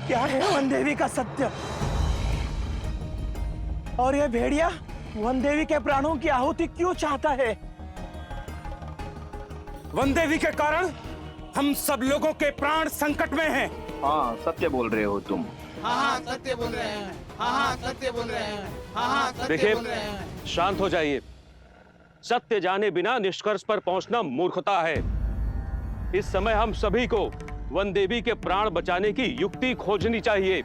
क्या है वन देवी का सत्य? और ये भेड़िया वन देवी के प्राणों की आहुति क्यों चाहता है? वन देवी के कारण हम सब लोगों के प्राण संकट में हैं। हाँ सत्य बोल रहे हो तुम। हाँ सत्य बोल रहे हैं। हाँ सत्य बोल रहे हैं। हाँ सत्य देखिए, बोल रहे हैं। शांत हो जाइए। सत्य जाने बिना निष्कर्ष पर पहुंचना मूर्खता है। इस समय हम सभी को वन देवी के प्राण बचाने की युक्ति खोजनी चाहिए।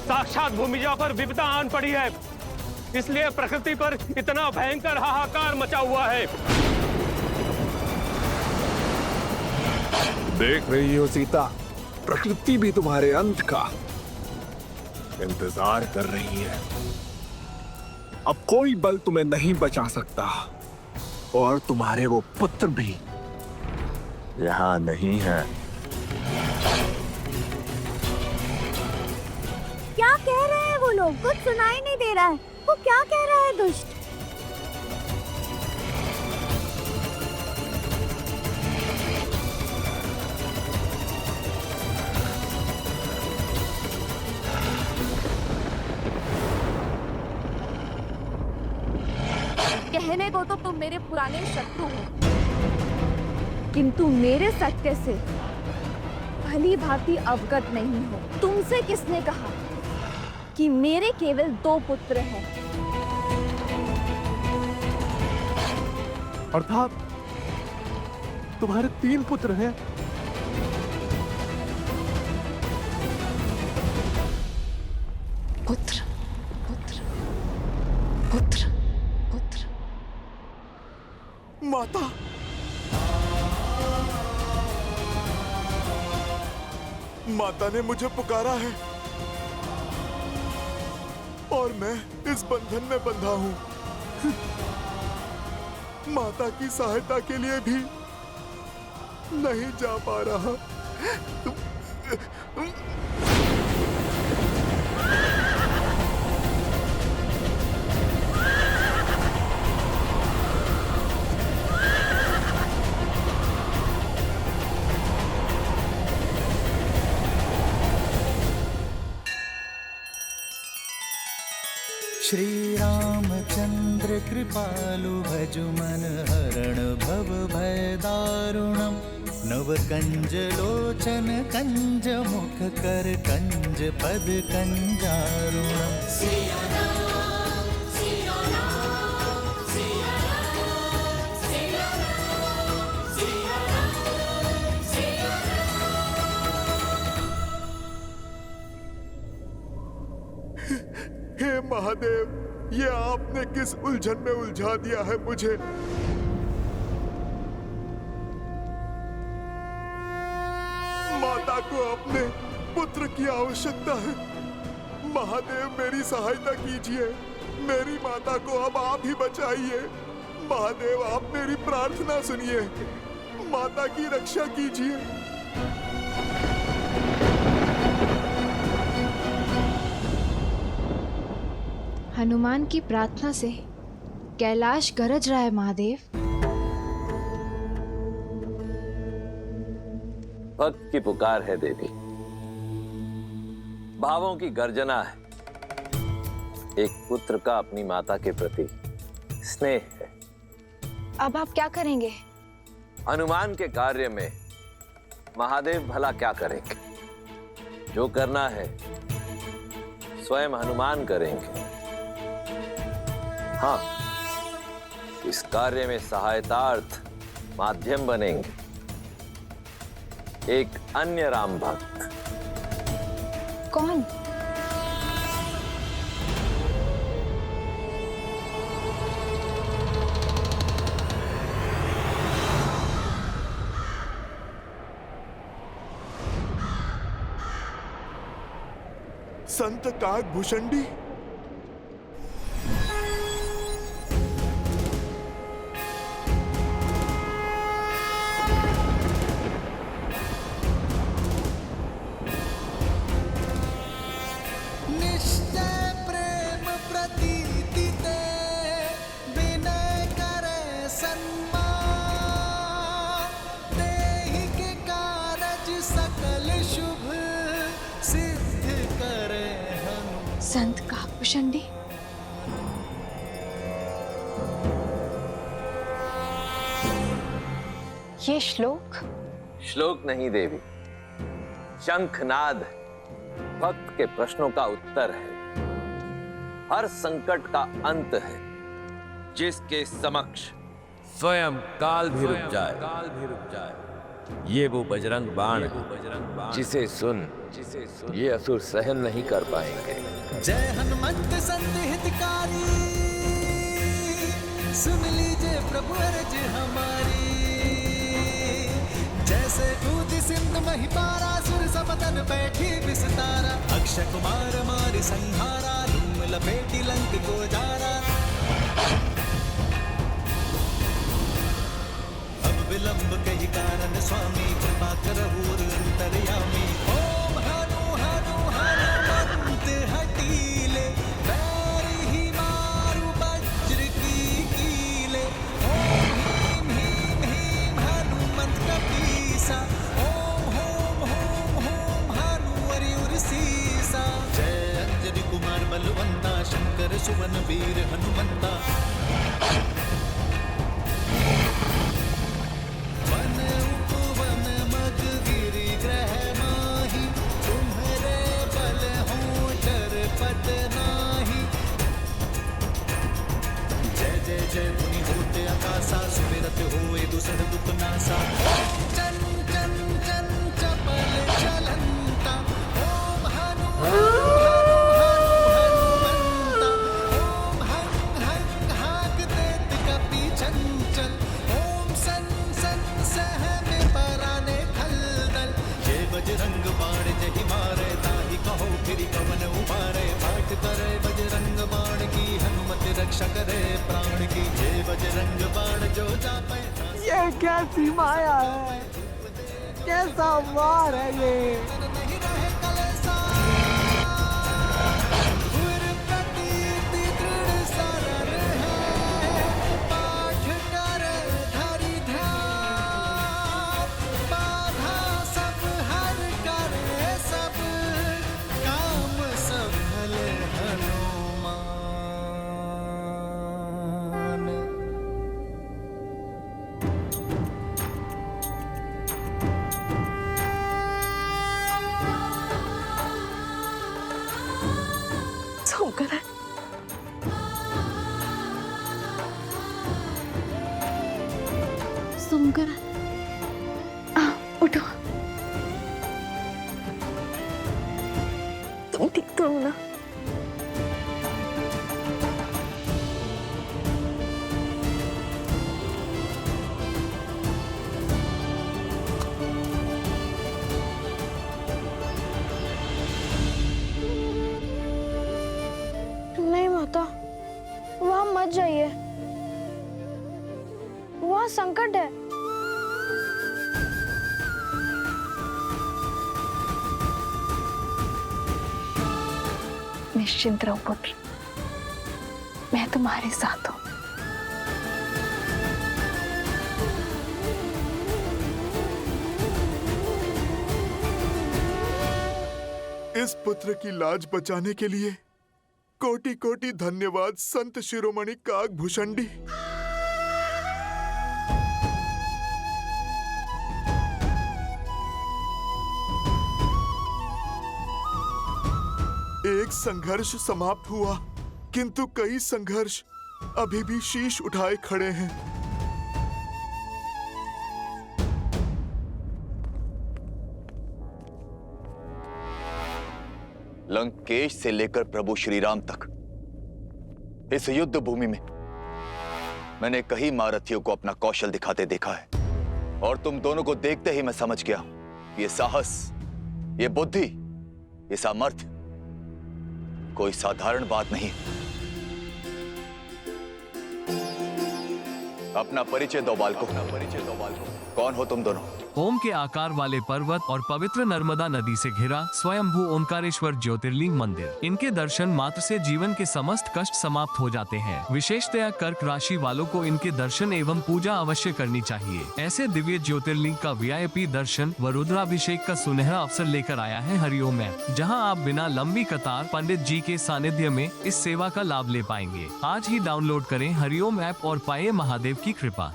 साक्षात भूमिजा पर विपदा आन पड़ी है, इसलिए प्रकृति पर इतना भयंकर हाहाकार मचा हुआ है। देख रही हो सीता, प्रकृति भी तुम्हारे अंत का इंतजार कर रही है। अब कोई बल तुम्हें नहीं बचा सकता और तुम्हारे वो पुत्र भी यहाँ नहीं है। क्या कह रहे हैं वो लोग? कुछ सुनाई नहीं दे रहा है। वो क्या कह रहा है दुष्ट? कहने को तो तुम मेरे पुराने शत्रु हो, किंतु मेरे सत्य से भली भांति अवगत नहीं हो। तुमसे किसने कहा कि मेरे केवल 2 पुत्र हैं? अर्थात तुम्हारे 3 पुत्र हैं। पुत्र पुत्र पुत्र पुत्र। माता, माता ने मुझे पुकारा है और मैं इस बंधन में बंधा हूं। माता की सहायता के लिए भी नहीं जा पा रहा। श्री रामचंद्र कृपालु भजु मन हरण भव भय दारुणम। नव कंज लोचन कंज मुख कर कंज पद कंजारुणम। हे महादेव, ये आपने किस उलझन में उलझा दिया है मुझे। माता को अपने पुत्र की आवश्यकता है। महादेव मेरी सहायता कीजिए। मेरी माता को अब आप ही बचाइए। महादेव आप मेरी प्रार्थना सुनिए। माता की रक्षा कीजिए। हनुमान की प्रार्थना से कैलाश गरज रहा है महादेव। भक्त की पुकार है देवी, भावों की गर्जना है। एक पुत्र का अपनी माता के प्रति स्नेह है। अब आप क्या करेंगे? हनुमान के कार्य में महादेव भला क्या करेंगे? जो करना है स्वयं हनुमान करेंगे। हाँ, इस कार्य में सहायतार्थ माध्यम बनेंगे एक अन्य राम भक्त। कौन? संत काकभूषणी। ये श्लोक? श्लोक नहीं देवी, शंखनाद भक्त के प्रश्नों का उत्तर है। हर संकट का अंत है जिसके समक्ष स्वयं काल भी रुक जाए। ये वो बजरंग बाण है जिसे सुन ये असुर सहन नहीं कर पाएंगे। जय हनुमंत संत हितकारी, सुन लीजिए प्रभु अर्ज हमारी। जैसे कूद सिंधु महिपारा, सुर समतन बैठी विस्तारा। अक्षय कुमार मारि संहारा, धूम लपेटी लंक को जारा। अब विलंब कही कारण स्वामी, कृपा करहु अंतर्यामी। ओम हनु हनु हनुमंत हटीले, पैर ही मारु वज्र की कीले। ओम ह्रीं ह्रीं ह्रीं हनुमंत कपीसा, ओम होम होम होम हनु अरियुर सीसा। जय अंजनी कुमार बलवंता, शंकर सुवन वीर हनुमंता। वन उपवन मग गिरि ग्रह माही, तुम्हरे बल हो चरपत नाही। जय जय जय धुनि होते आकाशा, सुमिरत होए दूसर दुख नासा। चन चन चन चपल चलंता, ओम हनु हनु हनुमंता। ओम हं हं हाक देत कपि चंचल, ओम सन सन सहमे पराने खलदल। जय बजरंग बाण जहि मारे, ताहि कहो फिरि कवन उबारे। पाठ करे बजरंग बाण की, हनुमत रक्षा करे प्राण की। जय बजरंग बाण जो जापै। ये कैसी माया है, कैसा वार है ये। नहीं रहे कलेसा, गुर प्रतीति दृढ़ शरण है। पाठ करे धरि ध्यान, बाधा सब हर करे सब, काम सफल हनुमान। शंकर, शंकर, उठो। तुम ठीक तो हो ना? नहीं माता, वहां मत जाइए, वहां संकट है। निश्चिंत रहो पुत्र, मैं तुम्हारे साथ हूं। इस पुत्र की लाज बचाने के लिए कोटि कोटि धन्यवाद संत शिरोमणि काकभूषणी। एक संघर्ष समाप्त हुआ, किंतु कई संघर्ष अभी भी शीश उठाए खड़े हैं। लंकेश से लेकर प्रभु श्री राम तक इस युद्ध भूमि में मैंने कई महारथियों को अपना कौशल दिखाते देखा है, और तुम दोनों को देखते ही मैं समझ गया, ये साहस, ये बुद्धि, ये सामर्थ्य कोई साधारण बात नहीं। अपना परिचय दो बालकों, कौन हो तुम दोनों? ओम के आकार वाले पर्वत और पवित्र नर्मदा नदी से घिरा स्वयंभू ओंकारेश्वर ज्योतिर्लिंग मंदिर। इनके दर्शन मात्र से जीवन के समस्त कष्ट समाप्त हो जाते हैं। विशेषतया कर्क राशि वालों को इनके दर्शन एवं पूजा अवश्य करनी चाहिए। ऐसे दिव्य ज्योतिर्लिंग का VIP दर्शन व रुद्राभिषेक का सुनहरा अवसर लेकर आया है हरिओम ऐप, जहां आप बिना लंबी कतार पंडित जी के सानिध्य में इस सेवा का लाभ ले पाएंगे। आज ही डाउनलोड करें हरिओम ऐप और पाए महादेव की कृपा।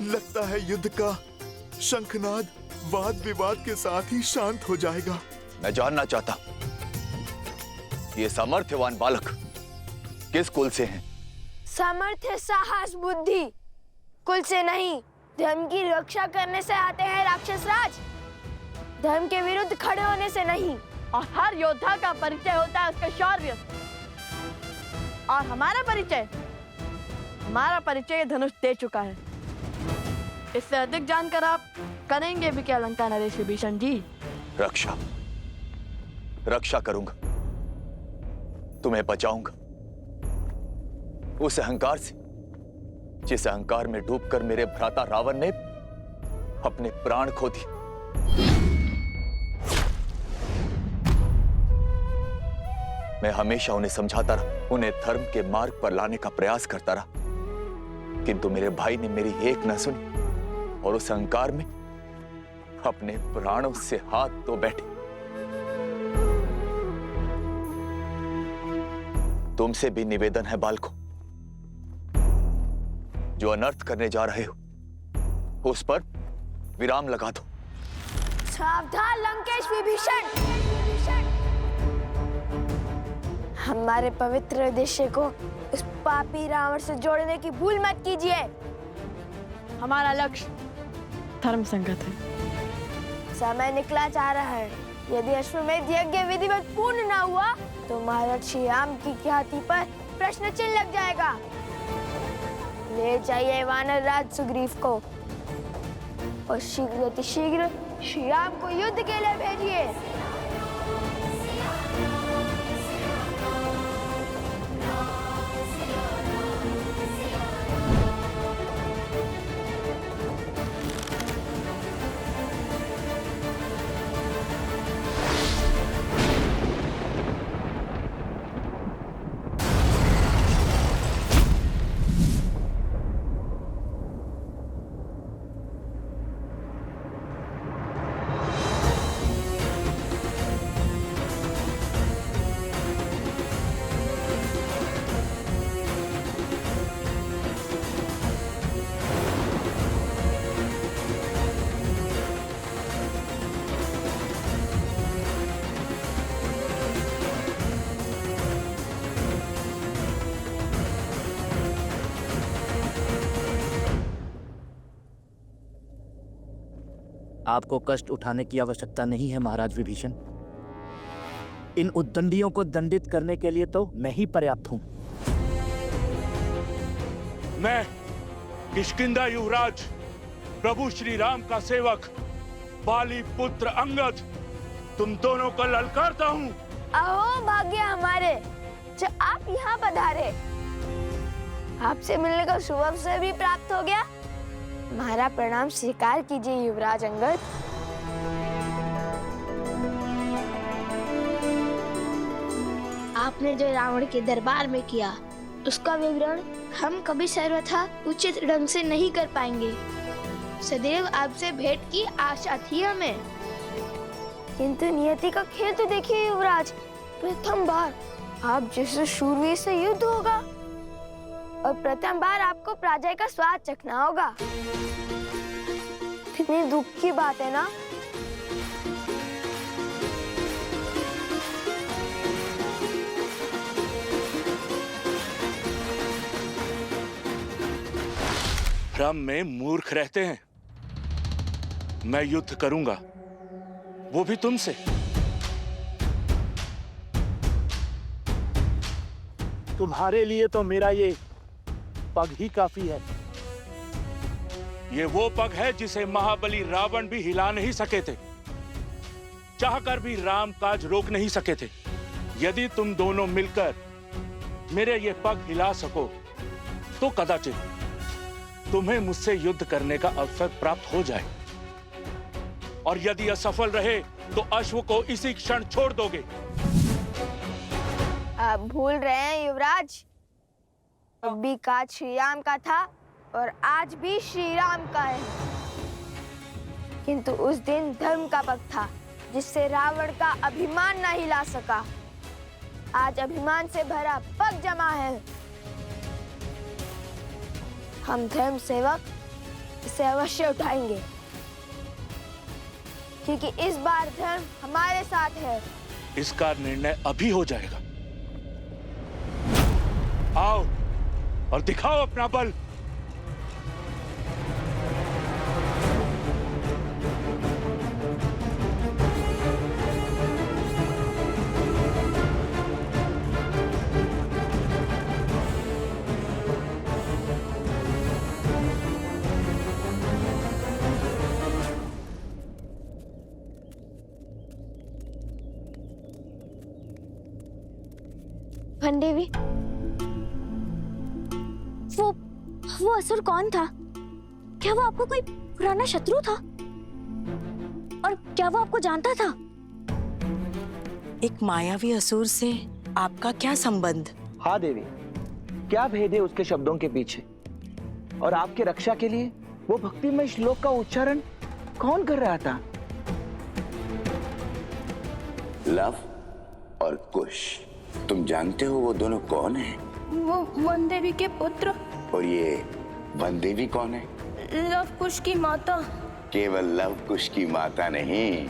लगता है युद्ध का शंखनाद वाद विवाद के साथ ही शांत हो जाएगा। मैं जानना चाहता ये सामर्थ्यवान बालक किस कुल से हैं? सामर्थ्य, साहस, बुद्धि कुल से नहीं, धर्म की रक्षा करने से आते हैं राक्षस राज। धर्म के विरुद्ध खड़े होने से नहीं। और हर योद्धा का परिचय होता है उसका शौर्य। और हमारा परिचय धनुष दे चुका है। इससे अधिक जानकर आप करेंगे भी क्या लंका नरेश विभीषण जी? रक्षा करूंगा, तुम्हें बचाऊंगा उस अहंकार से जिस अहंकार में डूबकर मेरे भ्राता रावण ने अपने प्राण खो दिए। मैं हमेशा उन्हें समझाता रहा, उन्हें धर्म के मार्ग पर लाने का प्रयास करता रहा, किंतु मेरे भाई ने मेरी एक न सुनी और उस अहंकार में अपने प्राणों से हाथ धो बैठे। तुमसे भी निवेदन है बालकों, जो अनर्थ करने जा रहे हो उस पर विराम लगा दो। सावधान लंकेश विभीषण, हमारे पवित्र उद्देश्य को उस पापी रावण से जोड़ने की भूल मत कीजिए। हमारा लक्ष्य धर्म संगत है। समय निकला जा रहा है। यदि अश्वमेध यज्ञ विधिवत पूर्ण न हुआ तो महाराज श्री राम की ख्याति पर प्रश्न चिन्ह लग जाएगा। ले जाइए वानर राज सुग्रीव को और शीघ्र अतिशीघ्र श्री राम को युद्ध के लिए भेजिए। आपको कष्ट उठाने की आवश्यकता नहीं है महाराज विभीषण। इन उद्दंडियों को दंडित करने के लिए तो मैं ही पर्याप्त हूं। मैं किष्किंधा युवराज प्रभु श्री राम का सेवक बाली पुत्र अंगद तुम दोनों को ललकारता हूं। अहो भाग्य हमारे जो आप यहाँ पधारे। आपसे मिलने का शुभ अवसर भी प्राप्त हो गया। हमारा प्रणाम स्वीकार कीजिए युवराज अंगद। आपने जो रावण के दरबार में किया उसका विवरण हम कभी सर्वथा उचित ढंग से नहीं कर पाएंगे। सदैव आपसे भेंट की आशा थी हमें। किंतु नियति का खेल तो देखिए युवराज, प्रथम बार आप जैसे शूरवीर से युद्ध होगा और प्रथम बार आपको पराजय का स्वाद चखना होगा। कितनी दुख की बात है ना। भ्रम में मूर्ख रहते हैं। मैं युद्ध करूंगा, वो भी तुमसे। तुम्हारे लिए तो मेरा ये पग ही काफी है। ये वो पग है जिसे महाबली रावण भी हिला नहीं सके थे, चाहकर भी राम काज रोक नहीं सके थे। यदि तुम दोनों मिलकर मेरे ये पग हिला सको तो कदाचित तुम्हें मुझसे युद्ध करने का अवसर प्राप्त हो जाए, और यदि असफल रहे तो अश्व को इसी क्षण छोड़ दोगे। आप भूल रहे हैं युवराज, अब भी काज श्री राम का था और आज भी श्री राम का है। किंतु उस दिन धर्म का पग था जिससे रावण का अभिमान न हिला सका। आज अभिमान से भरा पग जमा है। हम धर्म सेवक इसे अवश्य उठाएंगे, क्योंकि इस बार धर्म हमारे साथ है। इसका निर्णय अभी हो जाएगा। आओ और दिखाओ अपना बल। देवी, वो असुर कौन था? क्या वो आपको कोई पुराना शत्रु था? और क्या वो आपको जानता था? एक मायावी असुर से आपका क्या संबंध? हाँ देवी, क्या भेद है उसके शब्दों के पीछे? और आपके रक्षा के लिए वो भक्तिमय श्लोक का उच्चारण कौन कर रहा था? लव और कुश, तुम जानते हो वो दोनों कौन हैं? वो वन देवी के पुत्र। और ये वन देवी कौन है? लव कुश की माता। केवल लव कुश की माता नहीं,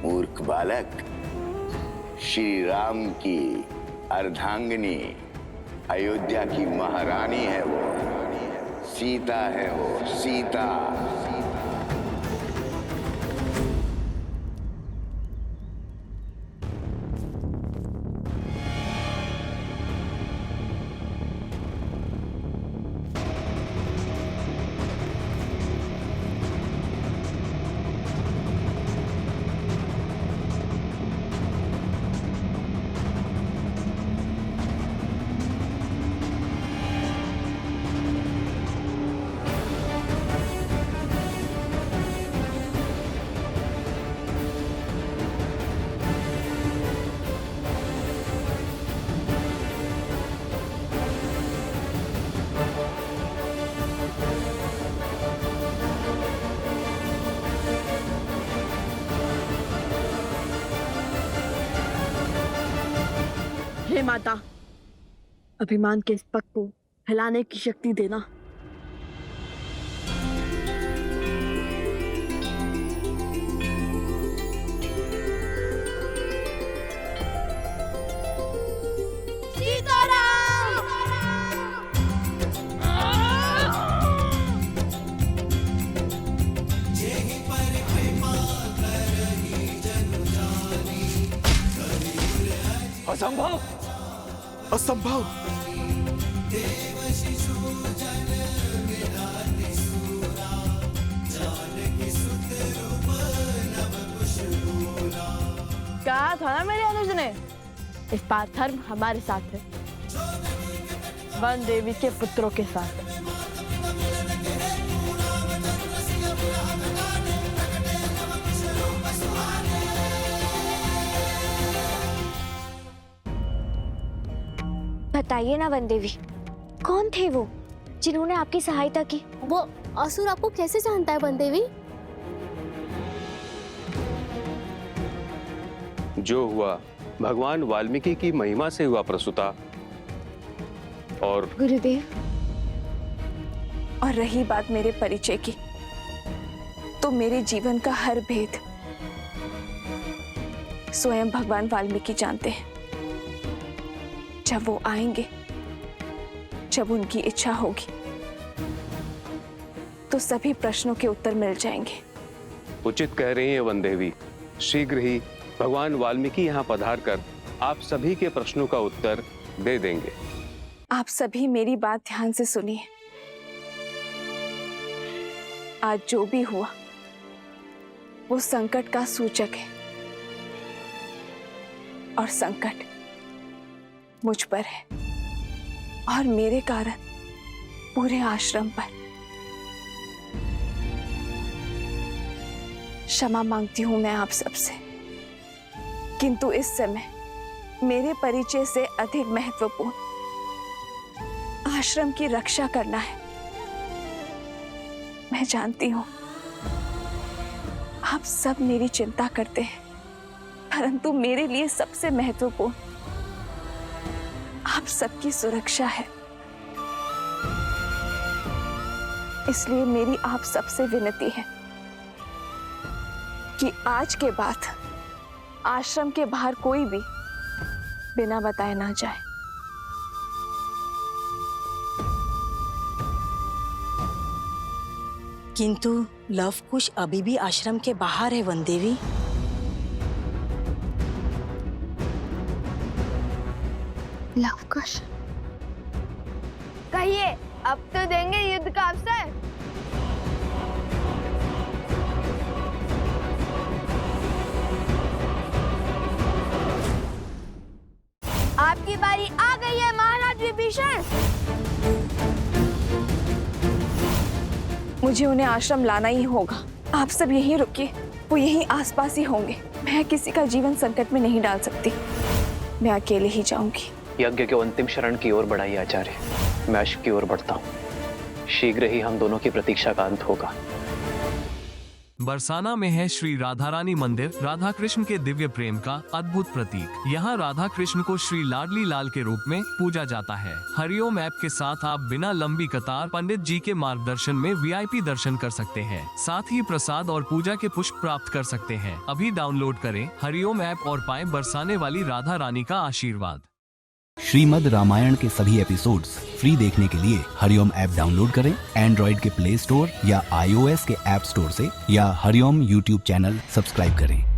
मूर्ख बालक, श्री राम की अर्धांगिनी, अयोध्या की महारानी है वो, सीता है वो, सीता। हे माता, अभिमान के इस पग को हिलाने की शक्ति देना। असंभव, असंभव। कहा था ना मेरे अनुज ने, इस बार धर्म हमारे साथ है, वन देवी के पुत्रों के साथ। बताइए ना वन देवी, कौन थे वो जिन्होंने आपकी सहायता की? वो असुर आपको कैसे जानता है वन देवी? जो हुआ भगवान वाल्मीकि की महिमा से हुआ प्रसूता। और गुरुदेव, और रही बात मेरे परिचय की, तो मेरे जीवन का हर भेद स्वयं भगवान वाल्मीकि जानते हैं। जब वो आएंगे, जब उनकी इच्छा होगी, तो सभी प्रश्नों के उत्तर मिल जाएंगे। उचित कह रही हैं वन देवी, शीघ्र ही भगवान वाल्मीकि यहाँ पधार कर आप सभी के प्रश्नों का उत्तर दे देंगे। आप सभी मेरी बात ध्यान से सुनिए। आज जो भी हुआ वो संकट का सूचक है, और संकट मुझ पर है, और मेरे कारण पूरे आश्रम पर। क्षमा मांगती हूं मैं आप सबसे, किंतु इस समय मेरे परिचय से अधिक महत्वपूर्ण आश्रम की रक्षा करना है। मैं जानती हूं आप सब मेरी चिंता करते हैं, परंतु मेरे लिए सबसे महत्वपूर्ण आप सबकी सुरक्षा है। इसलिए मेरी आप सबसे विनती है कि आज के बाद आश्रम के बाहर कोई भी बिना बताए ना जाए। किंतु लव कुश अभी भी आश्रम के बाहर है वन देवी। लव कुश, कहिए अब तो देंगे युद्ध का अवसर। आपकी बारी आ गई है महाराज विभीषण। मुझे उन्हें आश्रम लाना ही होगा। आप सब यहीं रुकिए, वो यहीं आसपास ही होंगे। मैं किसी का जीवन संकट में नहीं डाल सकती, मैं अकेले ही जाऊंगी। यज्ञ के अंतिम शरण की ओर बढ़ाइए आचार्य। मैं अश्व की ओर बढ़ता हूँ। शीघ्र ही हम दोनों की प्रतीक्षा का अंत होगा। बरसाना में है श्री राधा रानी मंदिर, राधा कृष्ण के दिव्य प्रेम का अद्भुत प्रतीक। यहाँ राधा कृष्ण को श्री लाडली लाल के रूप में पूजा जाता है। हरिओम ऐप के साथ आप बिना लंबी कतार पंडित जी के मार्गदर्शन में VIP दर्शन कर सकते हैं। साथ ही प्रसाद और पूजा के पुष्प प्राप्त कर सकते हैं। अभी डाउनलोड करें हरिओम ऐप और पाएं बरसाने वाली राधा रानी का आशीर्वाद। श्रीमद् रामायण के सभी एपिसोड्स फ्री देखने के लिए हरिओम ऐप डाउनलोड करें एंड्रॉइड के प्ले स्टोर या iOS के ऐप स्टोर से, या हरिओम YouTube चैनल सब्सक्राइब करें।